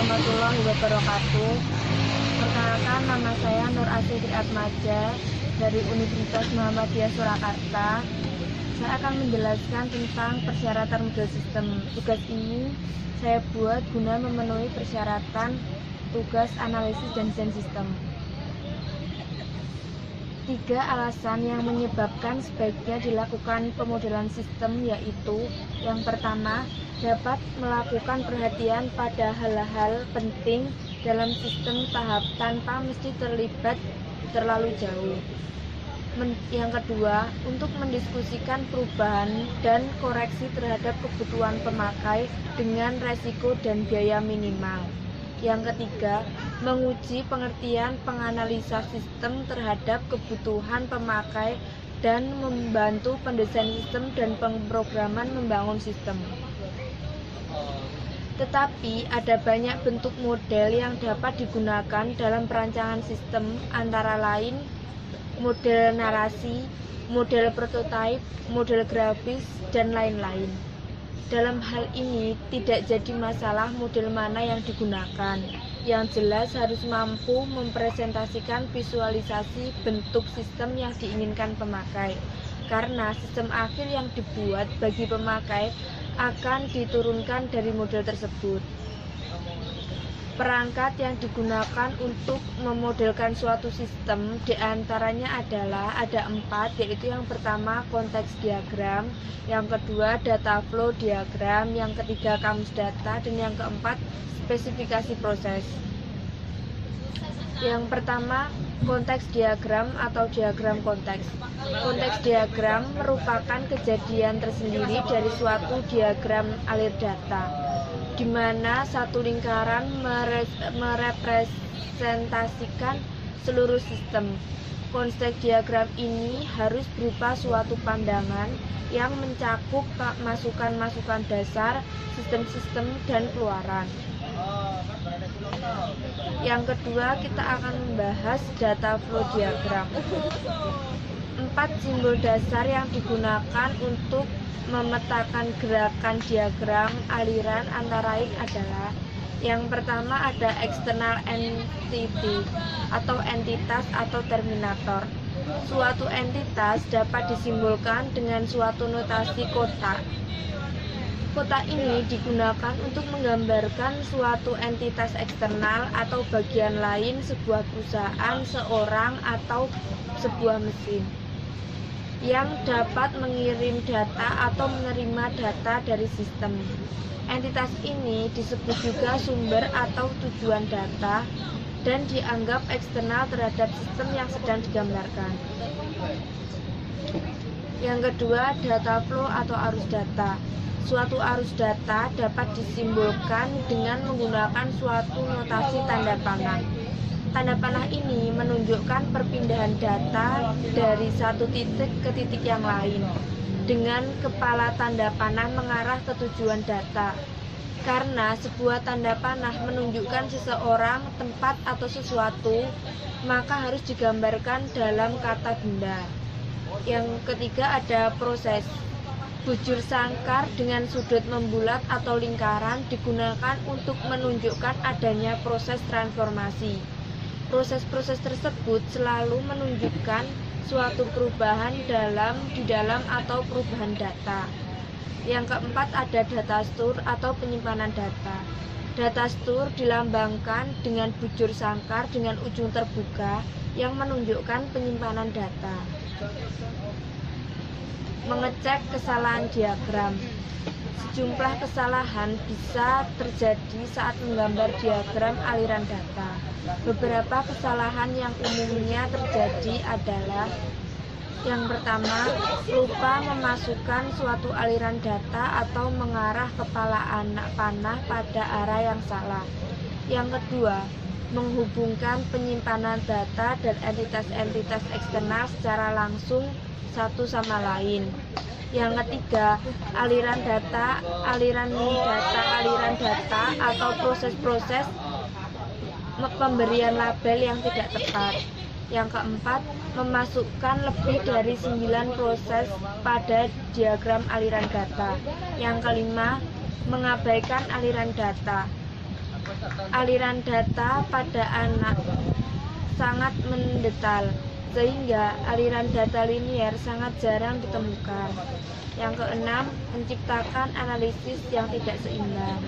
warahmatullahi wabarakatuh. Perkenalkan, nama saya Nur Asri Atmaja dari Universitas Muhammadiyah Surakarta. Saya akan menjelaskan tentang persyaratan model sistem. Tugas ini saya buat guna memenuhi persyaratan tugas analisis dan desain sistem. 3 alasan yang menyebabkan sebaiknya dilakukan pemodelan sistem, yaitu yang pertama, dapat melakukan perhatian pada hal-hal penting dalam sistem tahap tanpa mesti terlibat terlalu jauh. Yang kedua, untuk mendiskusikan perubahan dan koreksi terhadap kebutuhan pemakai dengan resiko dan biaya minimal. Yang ketiga, menguji pengertian penganalisa sistem terhadap kebutuhan pemakai dan membantu pendesain sistem dan pemrograman membangun sistem. Tetapi ada banyak bentuk model yang dapat digunakan dalam perancangan sistem, antara lain model narasi, model prototipe, model grafis, dan lain-lain. Dalam hal ini tidak jadi masalah model mana yang digunakan. Yang jelas harus mampu mempresentasikan visualisasi bentuk sistem yang diinginkan pemakai. Karena sistem akhir yang dibuat bagi pemakai akan diturunkan dari model tersebut. Perangkat yang digunakan untuk memodelkan suatu sistem diantaranya adalah ada 4, yaitu yang pertama konteks diagram, yang kedua data flow diagram, yang ketiga kamus data, dan yang keempat spesifikasi proses. Yang pertama, konteks diagram atau diagram konteks. Konteks diagram merupakan kejadian tersendiri dari suatu diagram alir data, di mana satu lingkaran merepresentasikan seluruh sistem. Konteks diagram ini harus berupa suatu pandangan yang mencakup masukan-masukan dasar, sistem-sistem, dan keluaran. Yang kedua, kita akan membahas data flow diagram. 4 simbol dasar yang digunakan untuk memetakan gerakan diagram aliran antara lain adalah: yang pertama ada external entity atau entitas atau terminator. Suatu entitas dapat disimbolkan dengan suatu notasi kotak. Kotak ini digunakan untuk menggambarkan suatu entitas eksternal atau bagian lain sebuah perusahaan, seorang, atau sebuah mesin yang dapat mengirim data atau menerima data dari sistem. Entitas ini disebut juga sumber atau tujuan data dan dianggap eksternal terhadap sistem yang sedang digambarkan. Yang kedua, data flow atau arus data. Suatu arus data dapat disimbolkan dengan menggunakan suatu notasi tanda panah. Tanda panah ini menunjukkan perpindahan data dari satu titik ke titik yang lain, dengan kepala tanda panah mengarah ke tujuan data. Karena sebuah tanda panah menunjukkan seseorang, tempat, atau sesuatu, maka harus digambarkan dalam kata benda. Yang ketiga ada proses. Bujur sangkar dengan sudut membulat atau lingkaran digunakan untuk menunjukkan adanya proses transformasi. Proses-proses tersebut selalu menunjukkan suatu perubahan di dalam atau perubahan data. Yang keempat ada data store atau penyimpanan data. Data store dilambangkan dengan bujur sangkar dengan ujung terbuka yang menunjukkan penyimpanan data. Mengecek kesalahan diagram. Sejumlah kesalahan bisa terjadi saat menggambar diagram aliran data. Beberapa kesalahan yang umumnya terjadi adalah: yang pertama, lupa memasukkan suatu aliran data atau mengarah kepala anak panah pada arah yang salah. Yang kedua, menghubungkan penyimpanan data dan entitas-entitas eksternal secara langsung satu sama lain. Yang ketiga, aliran data atau proses-proses pemberian label yang tidak tepat. Yang keempat, memasukkan lebih dari 9 proses pada diagram aliran data. Yang kelima, mengabaikan aliran data. aliran data pada anak sangat mendetail, sehingga aliran data linier sangat jarang ditemukan. Yang keenam, menciptakan analisis yang tidak seimbang.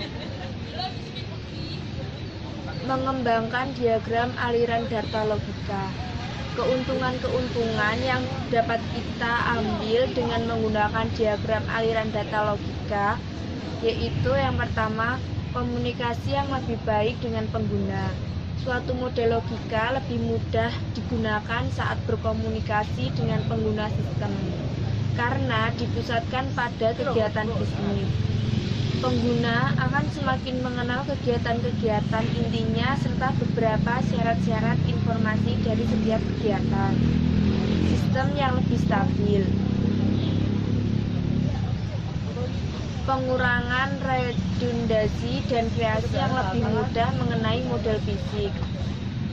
Mengembangkan diagram aliran data logika. Keuntungan-keuntungan yang dapat kita ambil dengan menggunakan diagram aliran data logika yaitu yang pertama, komunikasi yang lebih baik dengan pengguna. Suatu model logika lebih mudah digunakan saat berkomunikasi dengan pengguna sistem karena dipusatkan pada kegiatan bisnis. Pengguna akan semakin mengenal kegiatan-kegiatan intinya serta beberapa syarat-syarat informasi dari setiap kegiatan. Sistem yang lebih stabil. Pengurangan redundasi dan kreasi yang lebih mudah mengenai model fisik.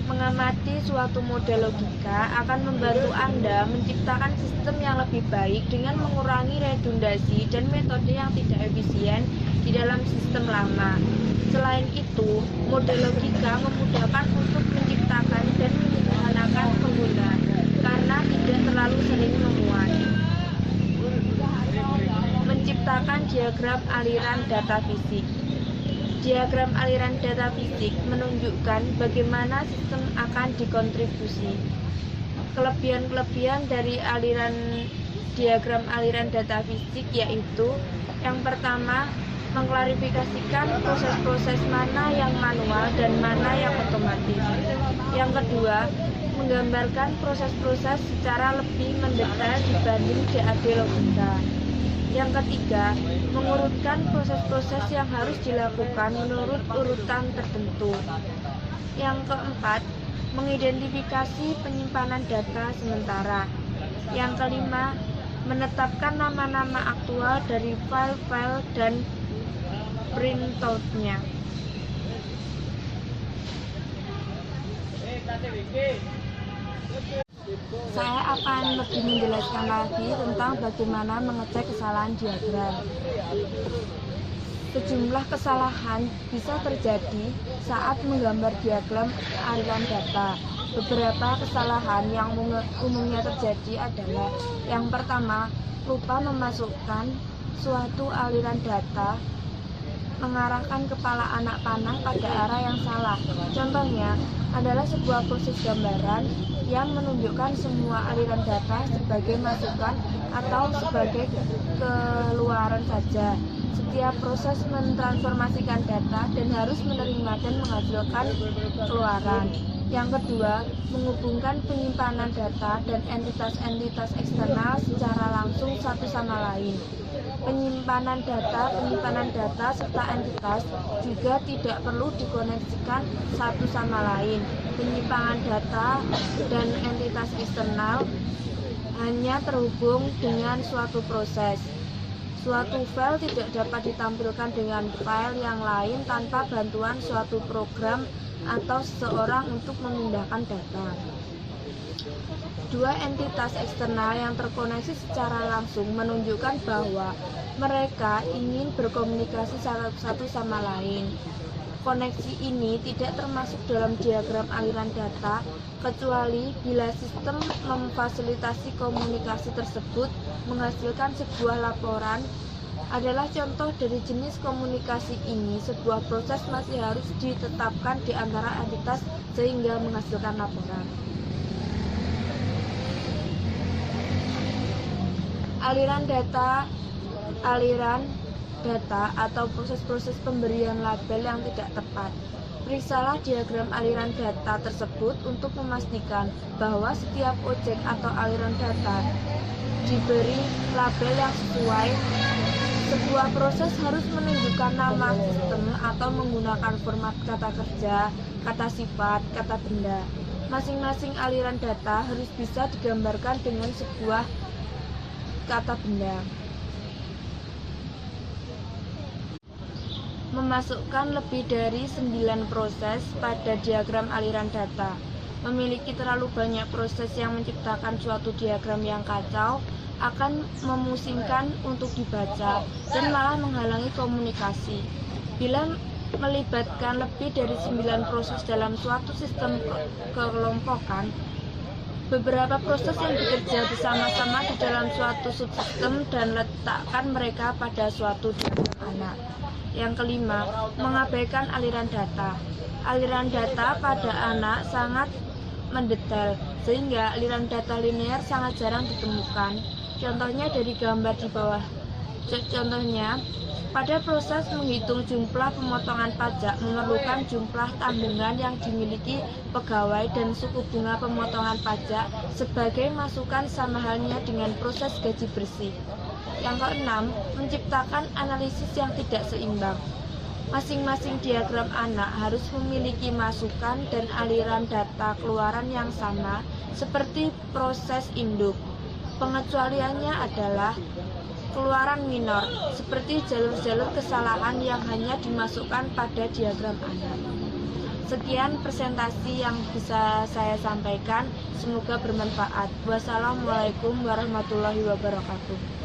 Mengamati suatu model logika akan membantu Anda menciptakan sistem yang lebih baik dengan mengurangi redundasi dan metode yang tidak efisien di dalam sistem lama. Selain itu, model logika memudahkan untuk menciptakan dan menyederhanakan pengguna karena tidak terlalu sering memuat. Menciptakan diagram aliran data fisik. Diagram aliran data fisik menunjukkan bagaimana sistem akan dikontribusi. Kelebihan-kelebihan dari diagram aliran data fisik yaitu yang pertama, mengklarifikasikan proses-proses mana yang manual dan mana yang otomatis. Yang kedua, menggambarkan proses-proses secara lebih mendetail dibanding DAD logika. Yang ketiga, mengurutkan proses-proses yang harus dilakukan menurut urutan tertentu. Yang keempat, mengidentifikasi penyimpanan data sementara. Yang kelima, menetapkan nama-nama aktual dari file-file dan printout-nya. Saya akan lebih menjelaskan lagi tentang bagaimana mengecek kesalahan diagram. Sejumlah kesalahan bisa terjadi saat menggambar diagram aliran data. Beberapa kesalahan yang umumnya terjadi adalah yang pertama, lupa memasukkan suatu aliran data, mengarahkan kepala anak panah pada arah yang salah. Contohnya adalah sebuah proses gambaran yang menunjukkan semua aliran data sebagai masukan atau sebagai keluaran saja. Setiap proses mentransformasikan data dan harus menerima dan menghasilkan keluaran. Yang kedua, menghubungkan penyimpanan data dan entitas-entitas eksternal secara langsung satu sama lain. Penyimpanan data serta entitas juga tidak perlu dikoneksikan satu sama lain. Penyimpangan data dan entitas eksternal hanya terhubung dengan suatu proses. Suatu file tidak dapat ditampilkan dengan file yang lain tanpa bantuan suatu program atau seseorang untuk memindahkan data. Dua entitas eksternal yang terkoneksi secara langsung menunjukkan bahwa mereka ingin berkomunikasi satu sama lain. Koneksi ini tidak termasuk dalam diagram aliran data kecuali bila sistem memfasilitasi komunikasi tersebut menghasilkan sebuah laporan. Adalah contoh dari jenis komunikasi ini. Sebuah proses masih harus ditetapkan di antara entitas sehingga menghasilkan laporan. Aliran data atau proses-proses pemberian label yang tidak tepat. Periksalah diagram aliran data tersebut untuk memastikan bahwa setiap objek atau aliran data diberi label yang sesuai. Sebuah proses harus menunjukkan nama sistem atau menggunakan format kata kerja, kata sifat, kata benda. Masing-masing aliran data harus bisa digambarkan dengan sebuah kata benda. Memasukkan lebih dari 9 proses pada diagram aliran data. Memiliki terlalu banyak proses yang menciptakan suatu diagram yang kacau akan memusingkan untuk dibaca dan malah menghalangi komunikasi. Bila melibatkan lebih dari 9 proses dalam suatu sistem kelompokan. Beberapa proses yang bekerja bersama-sama di dalam suatu subsistem dan letakkan mereka pada suatu diagram anak. Yang kelima, mengabaikan aliran data. Aliran data pada anak sangat mendetail, sehingga aliran data linear sangat jarang ditemukan. Contohnya dari gambar di bawah. Contohnya, pada proses menghitung jumlah pemotongan pajak memerlukan jumlah tanggungan yang dimiliki pegawai dan suku bunga pemotongan pajak sebagai masukan sama halnya dengan proses gaji bersih. Yang keenam, menciptakan analisis yang tidak seimbang. Masing-masing diagram anak harus memiliki masukan dan aliran data keluaran yang sama seperti proses induk. Pengecualiannya adalah keluaran minor, seperti jalur-jalur kesalahan yang hanya dimasukkan pada diagram anak. Sekian presentasi yang bisa saya sampaikan, semoga bermanfaat. Wassalamualaikum warahmatullahi wabarakatuh.